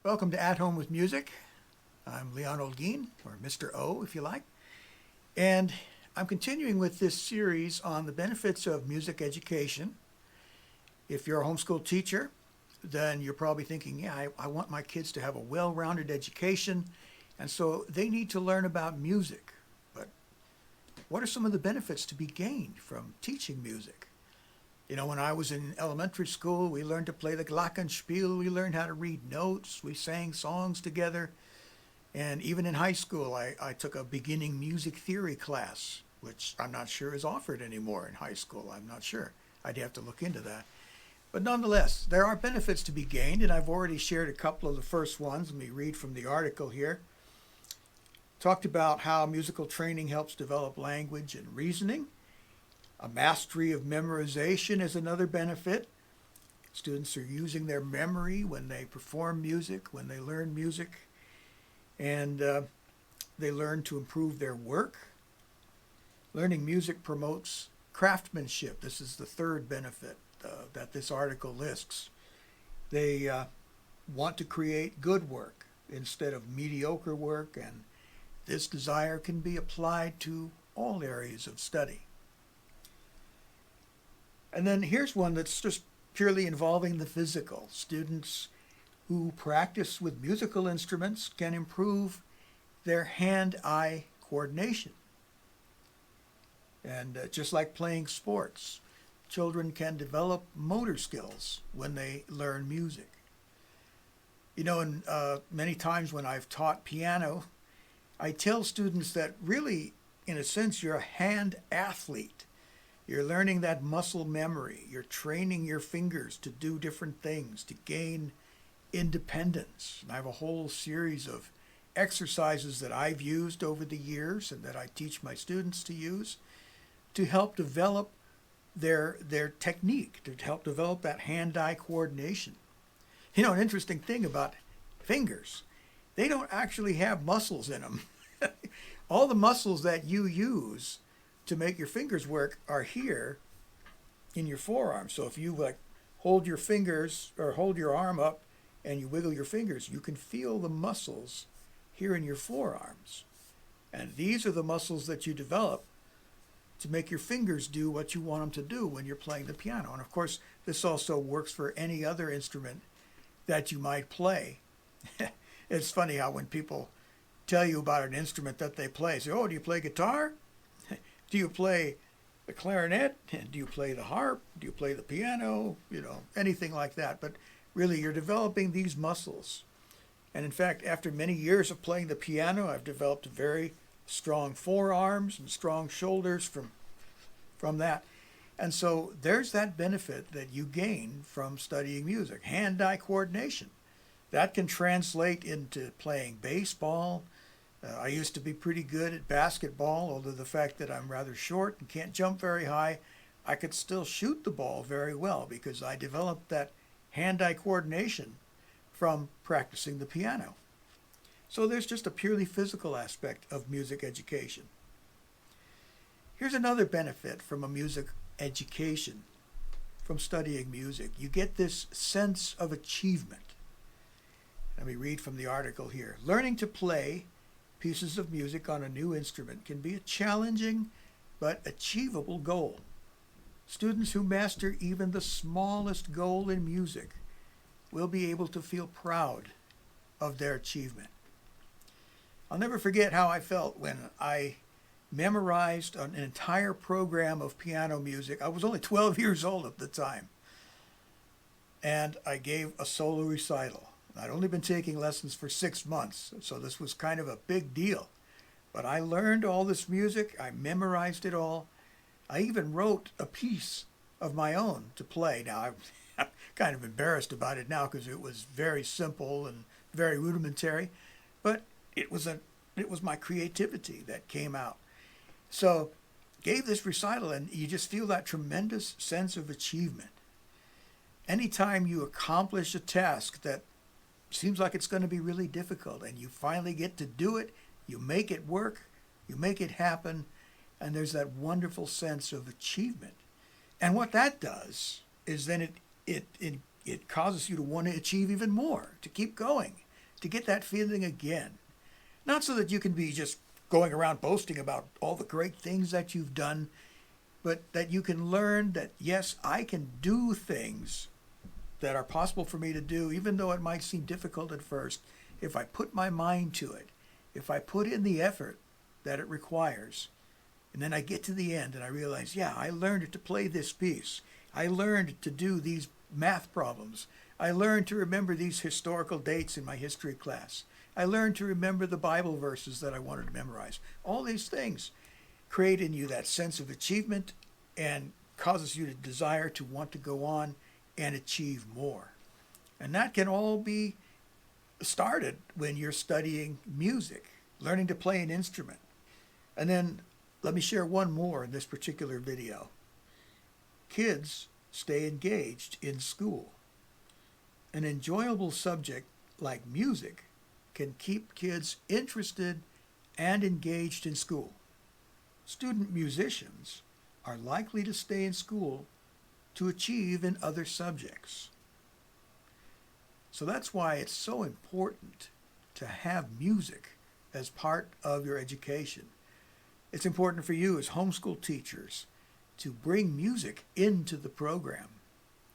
Welcome to At Home with Music. I'm Leon Olguin, or Mr. O if you like, and I'm continuing with this series on the benefits of music education. If you're a homeschool teacher, then you're probably thinking, yeah, I want my kids to have a well-rounded education, and so they need to learn about music. But what are some of the benefits to be gained from teaching music? When I was in elementary school, we learned to play the glockenspiel. We learned how to read notes. We sang songs together. And even in high school, I took a beginning music theory class, which I'm not sure is offered anymore in high school. I'm not sure. I'd have to look into that. But nonetheless, there are benefits to be gained, and I've already shared a couple of the first ones. Let me read from the article here. Talked about how musical training helps develop language and reasoning. A mastery of memorization is another benefit. Students are using their memory when they perform music, when they learn music, and they learn to improve their work. Learning music promotes craftsmanship. This is the third benefit that this article lists. They want to create good work instead of mediocre work, and this desire can be applied to all areas of study. And then here's one that's just purely involving the physical. Students who practice with musical instruments can improve their hand-eye coordination. And just like playing sports, children can develop motor skills when they learn music. And many times when I've taught piano, I tell students that really, in a sense, you're a hand athlete. You're learning that muscle memory. You're training your fingers to do different things, to gain independence. And I have a whole series of exercises that I've used over the years and that I teach my students to use to help develop their technique, to help develop that hand-eye coordination. An interesting thing about fingers, they don't actually have muscles in them. All the muscles that you use to make your fingers work are here in your forearm. So if you hold your fingers or hold your arm up and you wiggle your fingers, you can feel the muscles here in your forearms. And these are the muscles that you develop to make your fingers do what you want them to do when you're playing the piano. And of course, this also works for any other instrument that you might play. It's funny how when people tell you about an instrument that they play, say, oh, do you play guitar? Do you play the clarinet? Do you play the harp? Do you play the piano? Anything like that. But really, you're developing these muscles. And in fact, after many years of playing the piano, I've developed very strong forearms and strong shoulders from that. And so there's that benefit that you gain from studying music, hand-eye coordination. That can translate into playing baseball. I used to be pretty good at basketball, although the fact that I'm rather short and can't jump very high, I could still shoot the ball very well because I developed that hand-eye coordination from practicing the piano. So there's just a purely physical aspect of music education. Here's another benefit from a music education, from studying music. You get this sense of achievement. Let me read from the article here. Learning to play pieces of music on a new instrument can be a challenging but achievable goal. Students who master even the smallest goal in music will be able to feel proud of their achievement. I'll never forget how I felt when I memorized an entire program of piano music. I was only 12 years old at the time, and I gave a solo recital. I'd only been taking lessons for 6 months, so this was kind of a big deal. But I learned all this music, I memorized it all. I even wrote a piece of my own to play. Now, I'm kind of embarrassed about it now because it was very simple and very rudimentary, but it was my creativity that came out. So, gave this recital, and you just feel that tremendous sense of achievement. Anytime you accomplish a task that seems like it's going to be really difficult and you finally get to do it, you make it work, you make it happen, and there's that wonderful sense of achievement. And what that does is then it causes you to want to achieve even more, to keep going. to get that feeling again. Not so that you can be just going around boasting about all the great things that you've done, but that you can learn that, yes, I can do things that are possible for me to do, even though it might seem difficult at first, if I put my mind to it, if I put in the effort that it requires. And then I get to the end and I realize, yeah, I learned to play this piece. I learned to do these math problems. I learned to remember these historical dates in my history class. I learned to remember the Bible verses that I wanted to memorize. All these things create in you that sense of achievement and causes you to desire to want to go on and achieve more. And that can all be started when you're studying music, learning to play an instrument. And then let me share one more in this particular video. Kids stay engaged in school. An enjoyable subject like music can keep kids interested and engaged in school. Student musicians are likely to stay in school to achieve in other subjects. So that's why it's so important to have music as part of your education. It's important for you as homeschool teachers to bring music into the program.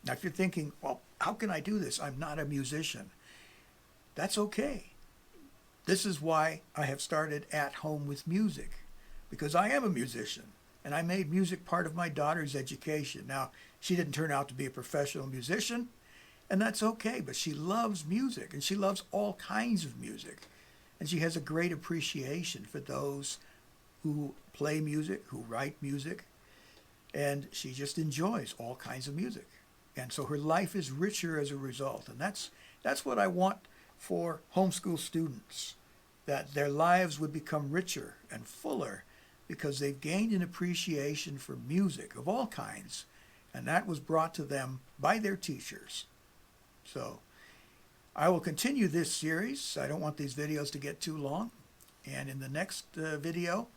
Now, if you're thinking, well, how can I do this? I'm not a musician. That's okay. This is why I have started At Home with Music, because I am a musician, and I made music part of my daughter's education. Now, she didn't turn out to be a professional musician, and that's okay, but she loves music, and she loves all kinds of music, and she has a great appreciation for those who play music, who write music, and she just enjoys all kinds of music. And so her life is richer as a result, and that's what I want for homeschool students, that their lives would become richer and fuller because they've gained an appreciation for music of all kinds, and that was brought to them by their teachers. So I will continue this series. I don't want these videos to get too long, and in the next video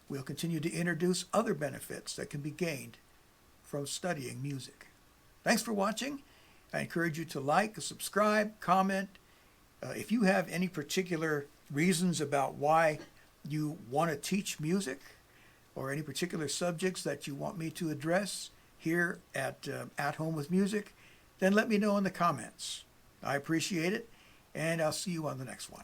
we'll continue to introduce other benefits that can be gained from studying music. Thanks for watching. I encourage you to like, subscribe, comment. If you have any particular reasons about why you want to teach music or any particular subjects that you want me to address here at Home with Music, then let me know in the comments. I appreciate it, and I'll see you on the next one.